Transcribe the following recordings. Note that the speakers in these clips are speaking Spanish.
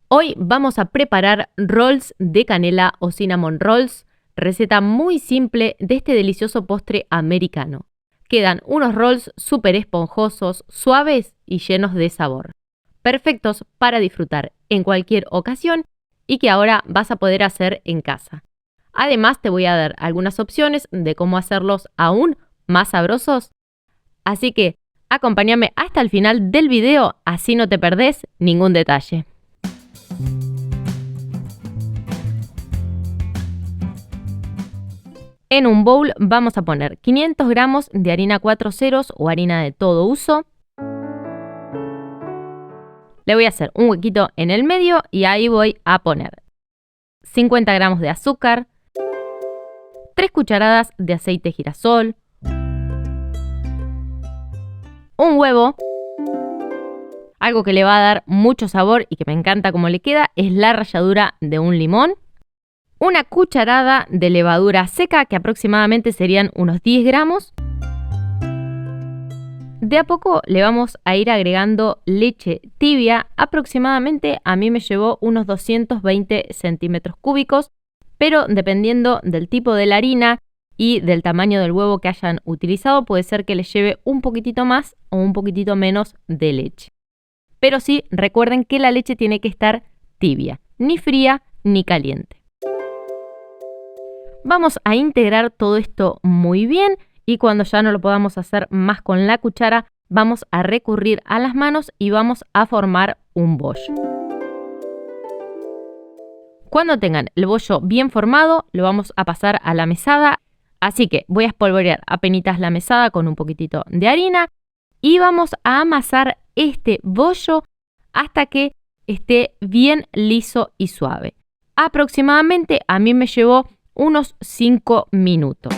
Hoy vamos a preparar rolls de canela o cinnamon rolls, receta muy simple de este delicioso postre americano. Quedan unos rolls súper esponjosos, suaves y llenos de sabor. Perfectos para disfrutar en cualquier ocasión y que ahora vas a poder hacer en casa. Además te voy a dar algunas opciones de cómo hacerlos aún más sabrosos. Así que acompáñame hasta el final del video, así no te perdés ningún detalle. En un bowl vamos a poner 500 gramos de harina 4 ceros o harina de todo uso. Le voy a hacer un huequito en el medio y ahí voy a poner 50 gramos de azúcar, 3 cucharadas de aceite girasol, un huevo. Algo que le va a dar mucho sabor y que me encanta cómo le queda es la ralladura de un limón. Una cucharada de levadura seca, que aproximadamente serían unos 10 gramos. De a poco le vamos a ir agregando leche tibia, aproximadamente a mí me llevó unos 220 centímetros cúbicos, pero dependiendo del tipo de la harina y del tamaño del huevo que hayan utilizado, puede ser que les lleve un poquitito más o un poquitito menos de leche. Pero sí, recuerden que la leche tiene que estar tibia, ni fría ni caliente. Vamos a integrar todo esto muy bien y cuando ya no lo podamos hacer más con la cuchara, vamos a recurrir a las manos y vamos a formar un bollo. Cuando tengan el bollo bien formado, lo vamos a pasar a la mesada. Así que voy a espolvorear apenitas la mesada con un poquitito de harina y vamos a amasar este bollo hasta que esté bien liso y suave. Aproximadamente a mí me llevó unos 5 minutos.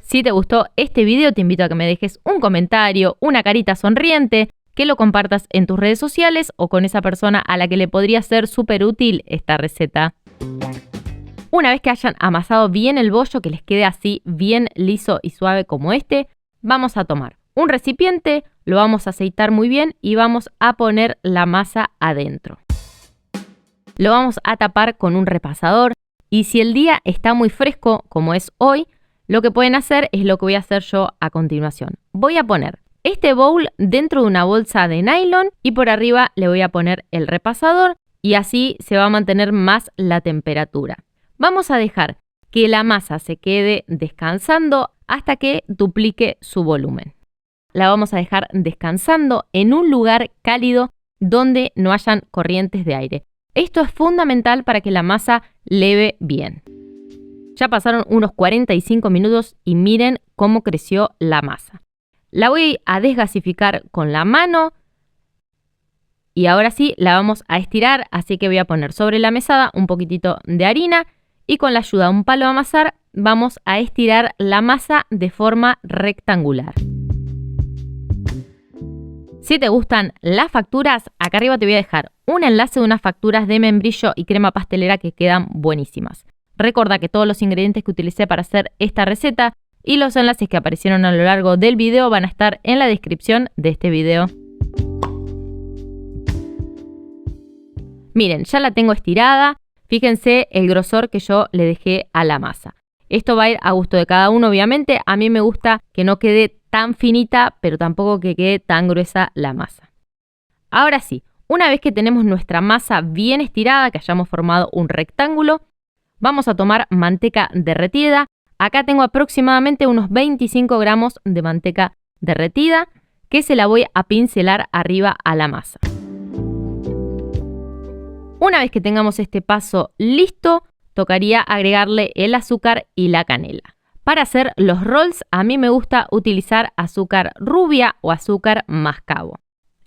Si te gustó este video, te invito a que me dejes un comentario, una carita sonriente, que lo compartas en tus redes sociales o con esa persona a la que le podría ser súper útil esta receta. Una vez que hayan amasado bien el bollo, que les quede así bien liso y suave como este, vamos a tomar un recipiente, lo vamos a aceitar muy bien y vamos a poner la masa adentro. Lo vamos a tapar con un repasador y si el día está muy fresco, como es hoy, lo que pueden hacer es lo que voy a hacer yo a continuación. Voy a poner este bowl dentro de una bolsa de nylon y por arriba le voy a poner el repasador y así se va a mantener más la temperatura. Vamos a dejar que la masa se quede descansando hasta que duplique su volumen. La vamos a dejar descansando en un lugar cálido donde no hayan corrientes de aire. Esto es fundamental para que la masa leve bien. Ya pasaron unos 45 minutos y miren cómo creció la masa. La voy a desgasificar con la mano y ahora sí la vamos a estirar, así que voy a poner sobre la mesada un poquitito de harina y con la ayuda de un palo de amasar vamos a estirar la masa de forma rectangular. Si te gustan las facturas, acá arriba te voy a dejar un enlace de unas facturas de membrillo y crema pastelera que quedan buenísimas. Recuerda que todos los ingredientes que utilicé para hacer esta receta y los enlaces que aparecieron a lo largo del video van a estar en la descripción de este video. Miren, ya la tengo estirada. Fíjense el grosor que yo le dejé a la masa. Esto va a ir a gusto de cada uno, obviamente. A mí me gusta que no quede tan finita, pero tampoco que quede tan gruesa la masa. Ahora sí, una vez que tenemos nuestra masa bien estirada, que hayamos formado un rectángulo, vamos a tomar manteca derretida. Acá tengo aproximadamente unos 25 gramos de manteca derretida, que se la voy a pincelar arriba a la masa. Una vez que tengamos este paso listo, tocaría agregarle el azúcar y la canela. Para hacer los rolls, a mí me gusta utilizar azúcar rubia o azúcar mascabo.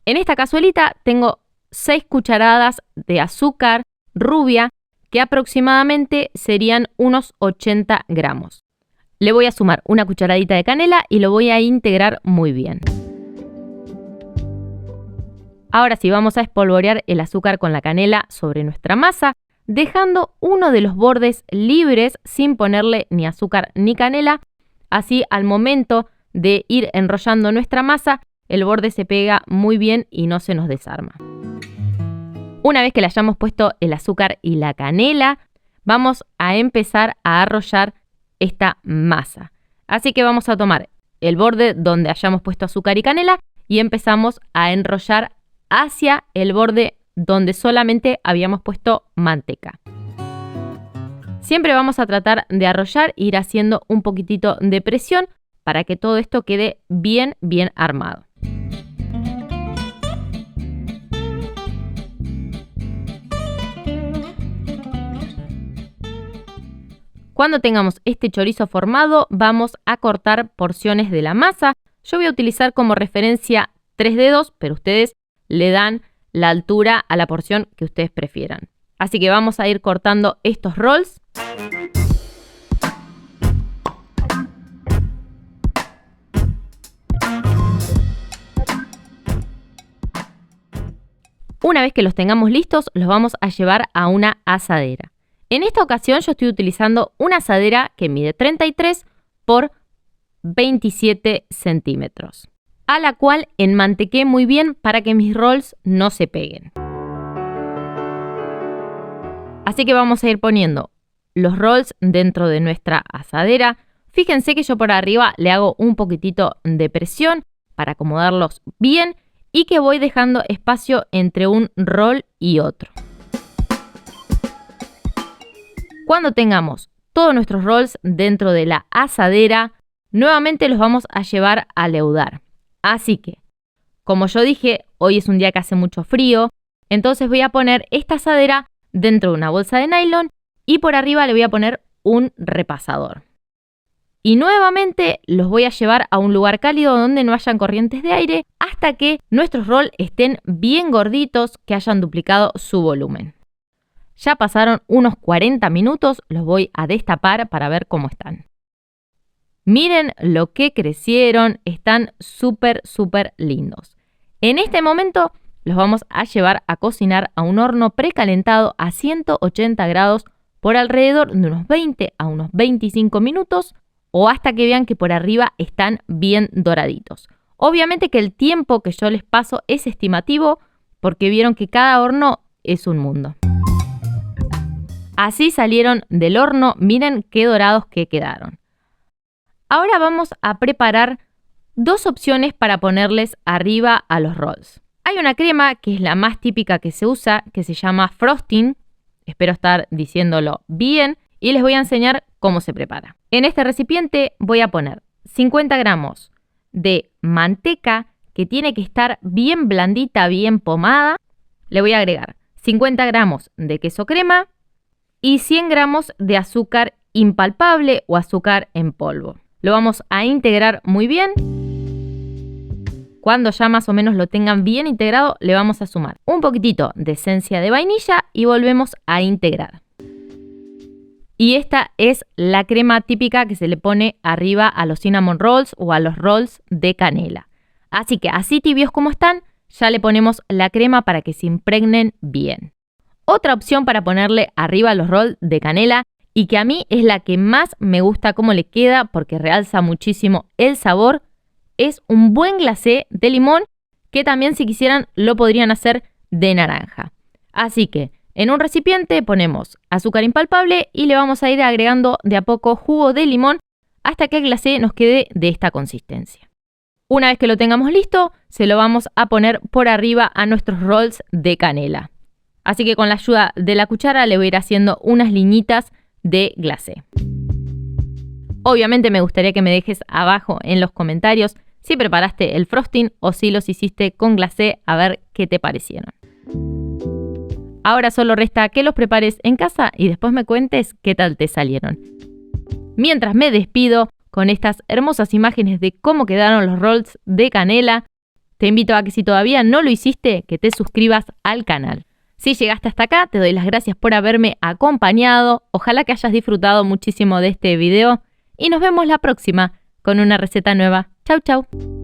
En esta cazuelita tengo 6 cucharadas de azúcar rubia, que aproximadamente serían unos 80 gramos. Le voy a sumar una cucharadita de canela y lo voy a integrar muy bien. Ahora sí, vamos a espolvorear el azúcar con la canela sobre nuestra masa, dejando uno de los bordes libres sin ponerle ni azúcar ni canela. Así al momento de ir enrollando nuestra masa, el borde se pega muy bien y no se nos desarma. Una vez que le hayamos puesto el azúcar y la canela, vamos a empezar a arrollar esta masa. Así que vamos a tomar el borde donde hayamos puesto azúcar y canela y empezamos a enrollar hacia el borde donde solamente habíamos puesto manteca. Siempre vamos a tratar de arrollar e ir haciendo un poquitito de presión para que todo esto quede bien armado. Cuando tengamos este chorizo formado, vamos a cortar porciones de la masa. Yo voy a utilizar como referencia 3 dedos, pero ustedes le dan la altura a la porción que ustedes prefieran. Así que vamos a ir cortando estos rolls. Una vez que los tengamos listos, los vamos a llevar a una asadera. En esta ocasión yo estoy utilizando una asadera que mide 33 por 27 centímetros, a la cual enmantequé muy bien para que mis rolls no se peguen. Así que vamos a ir poniendo los rolls dentro de nuestra asadera. Fíjense que yo por arriba le hago un poquitito de presión para acomodarlos bien y que voy dejando espacio entre un roll y otro. Cuando tengamos todos nuestros rolls dentro de la asadera, nuevamente los vamos a llevar a leudar. Así que, como yo dije, hoy es un día que hace mucho frío, entonces voy a poner esta asadera dentro de una bolsa de nylon y por arriba le voy a poner un repasador. Y nuevamente los voy a llevar a un lugar cálido donde no hayan corrientes de aire hasta que nuestros rolls estén bien gorditos, que hayan duplicado su volumen. Ya pasaron unos 40 minutos, los voy a destapar para ver cómo están. Miren lo que crecieron, están súper lindos. En este momento los vamos a llevar a cocinar a un horno precalentado a 180 grados por alrededor de unos 20 a unos 25 minutos o hasta que vean que por arriba están bien doraditos. Obviamente que el tiempo que yo les paso es estimativo porque vieron que cada horno es un mundo. Así salieron del horno, miren qué dorados que quedaron. Ahora vamos a preparar dos opciones para ponerles arriba a los rolls. Hay una crema que es la más típica que se usa, que se llama frosting. Espero estar diciéndolo bien y les voy a enseñar cómo se prepara. En este recipiente voy a poner 50 gramos de manteca que tiene que estar bien blandita, bien pomada. Le voy a agregar 50 gramos de queso crema y 100 gramos de azúcar impalpable o azúcar en polvo. Lo vamos a integrar muy bien. Cuando ya más o menos lo tengan bien integrado, le vamos a sumar un poquitito de esencia de vainilla y volvemos a integrar. Y esta es la crema típica que se le pone arriba a los cinnamon rolls o a los rolls de canela. Así que así tibios como están, ya le ponemos la crema para que se impregnen bien. Otra opción para ponerle arriba a los rolls de canela y que a mí es la que más me gusta cómo le queda porque realza muchísimo el sabor, es un buen glacé de limón que también si quisieran lo podrían hacer de naranja. Así que en un recipiente ponemos azúcar impalpable y le vamos a ir agregando de a poco jugo de limón hasta que el glacé nos quede de esta consistencia. Una vez que lo tengamos listo, se lo vamos a poner por arriba a nuestros rolls de canela. Así que con la ayuda de la cuchara le voy a ir haciendo unas liñitas de glacé. Obviamente me gustaría que me dejes abajo en los comentarios si preparaste el frosting o si los hiciste con glacé, a ver qué te parecieron. Ahora solo resta que los prepares en casa y después me cuentes qué tal te salieron. Mientras me despido con estas hermosas imágenes de cómo quedaron los rolls de canela, te invito a que si todavía no lo hiciste, que te suscribas al canal. Si llegaste hasta acá, te doy las gracias por haberme acompañado. Ojalá que hayas disfrutado muchísimo de este video y nos vemos la próxima con una receta nueva. Chau, chau.